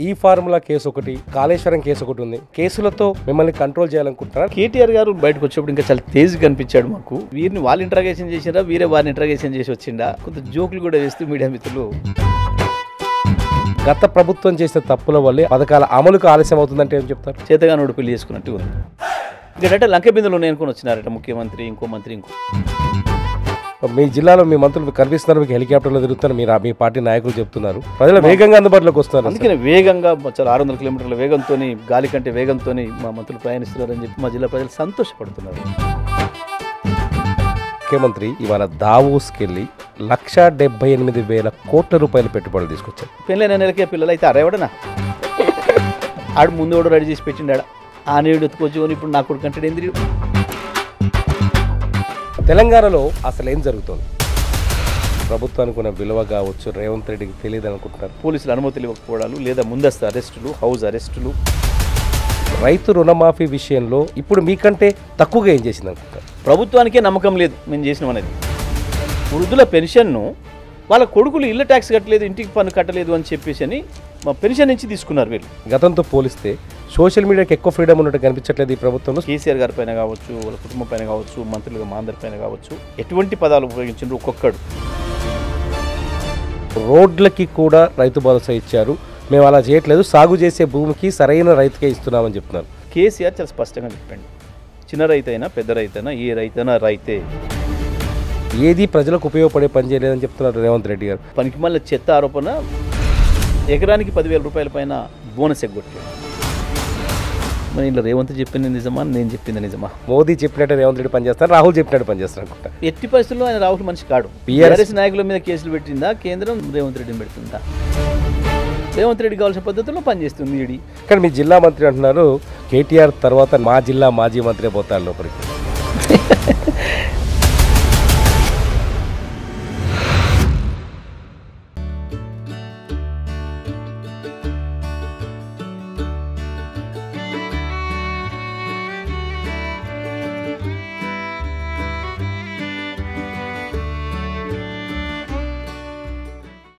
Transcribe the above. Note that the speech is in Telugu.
ఈ ఫార్ములా కేసు ఒకటి, కాళేశ్వరం కేసు ఒకటి ఉంది. కేసులతో మిమ్మల్ని కంట్రోల్ చేయాలనుకుంటున్నారు. కేటీఆర్ గారు బయటకు వచ్చేప్పుడు ఇంకా చాలా తేజ్గా కనిపించాడు మాకు. వీరిని వాళ్ళు ఇంట్రాగేషన్ చేసినా, వీరే వారిని ఇంట్రాగేషన్ చేసి వచ్చిండా, కొంత జోకులు కూడా వేస్తూ మీడియా మిత్రులు. గత ప్రభుత్వం చేసిన తప్పుల వల్లే పథకాల అమలుకు ఆలస్యం అవుతుందంటే ఏం చెప్తారు? చేతగానోడు పెళ్లి చేసుకున్నట్టు ఉంది. ఇంకంటే లంక బిందులు నేనుకొని వచ్చినారట ముఖ్యమంత్రి, ఇంకో మంత్రి. మీ జిల్లాలో మీ మంత్రులు కనిపిస్తున్నారు, మీకు హెలికాప్టర్లో తిరుగుతున్నారు, మీరు మీ పార్టీ నాయకులు చెప్తున్నారు, ప్రజలు వేగంగా అందుబాటులోకి వస్తున్నారు. అందుకని వేగంగా చాలా 600 కిలోమీటర్ల వేగంతో, గాలి కంటే వేగంతో మా మంత్రులు ప్రయాణిస్తున్నారని చెప్పి మా జిల్లా ప్రజలు సంతోషపడుతున్నారు. ముఖ్యమంత్రి ఇవాళ దావోస్కి వెళ్ళి 1,78,000 కోట్ల రూపాయల పెట్టుబడులు తీసుకొచ్చారు. పెళ్ళైన నెలకే పిల్లలు అయితే అరేవడనా ఆడు ముందు కూడా రెడీ చేసి పెట్టిండా, ఆ నీడు ఎత్తుకొచ్చుకొని ఇప్పుడు నా కొడుకు అంటే ఏంది? తెలంగాణలో అసలు ఏం జరుగుతుంది? ప్రభుత్వానికి ఉన్న విలువ కావచ్చు, రేవంత్ రెడ్డికి తెలియదు అనుకుంటున్నారు. పోలీసులు అనుమతులు ఇవ్వకపోవడాలు, లేదా ముందస్తు అరెస్టులు, హౌస్ అరెస్టులు. రైతు రుణమాఫీ విషయంలో ఇప్పుడు మీకంటే తక్కువగా ఏం చేసింది అనుకుంటారు? ప్రభుత్వానికే నమ్మకం లేదు మేము చేసినాం అనేది. వృద్ధుల పెన్షన్ను వాళ్ళ కొడుకులు ఇళ్ళ ట్యాక్స్ కట్టలేదు, ఇంటికి పన్ను కట్టలేదు అని చెప్పేసి అని మా పెన్షన్ నుంచి తీసుకున్నారు వీళ్ళు. గతంతో పోలిస్తే సోషల్ మీడియాకి ఎక్కువ ఫ్రీడమ్ ఉన్నట్టు కనిపించట్లేదు ఈ ప్రభుత్వంలో. కేసీఆర్ గారి పైన కావచ్చు, వాళ్ళ కుటుంబం పైన కావచ్చు, మంత్రులుగా మా అందరి పైన కావచ్చు, ఎటువంటి పదాలు ఉపయోగించారు ఒక్కొక్కడు. రోడ్లకి కూడా రైతు భరోసా ఇచ్చారు, మేము అలా చేయట్లేదు, సాగు చేసే భూమికి సరైన రైతుకే ఇస్తున్నామని చెప్తున్నారు. కేసీఆర్ చాలా స్పష్టంగా చెప్పండి, చిన్న రైతైనా పెద్ద రైతైనా ఏ రైతైనా రైతే. ఏది ప్రజలకు ఉపయోగపడే పని చేయలేదని చెప్తున్నారు రేవంత్ రెడ్డి గారు. పనికి మళ్ళీ చెత్త ఆరోపణ, ఎకరానికి 10,000 రూపాయల పైన బోనస్ ఎగ్గొట్టాడు. మరి ఇలా రేవంత్ చెప్పింది నిజమా, నేను చెప్పింది నిజమా? మోదీ చెప్పినట్టు రేవంత్ రెడ్డి పనిచేస్తారు, రాహుల్ చెప్పినట్టు పనిచేస్తారు అనుకుంటా. ఎట్టి పరిస్థితుల్లో ఆయన రాహుల్ మనిషి కాడు. టీఆర్ఎస్ నాయకుల మీద కేసులు పెట్టిందా కేంద్రం, రేవంత్ రెడ్డిని పెడుతుందా? రేవంత్ రెడ్డి కావాల్సిన పద్ధతుల్లో పనిచేస్తుంది ఈడీ. కానీ మీ జిల్లా మంత్రి అంటున్నారు కేటీఆర్ తర్వాత మా జిల్లా మాజీ మంత్రి పోతారు లోపలికి.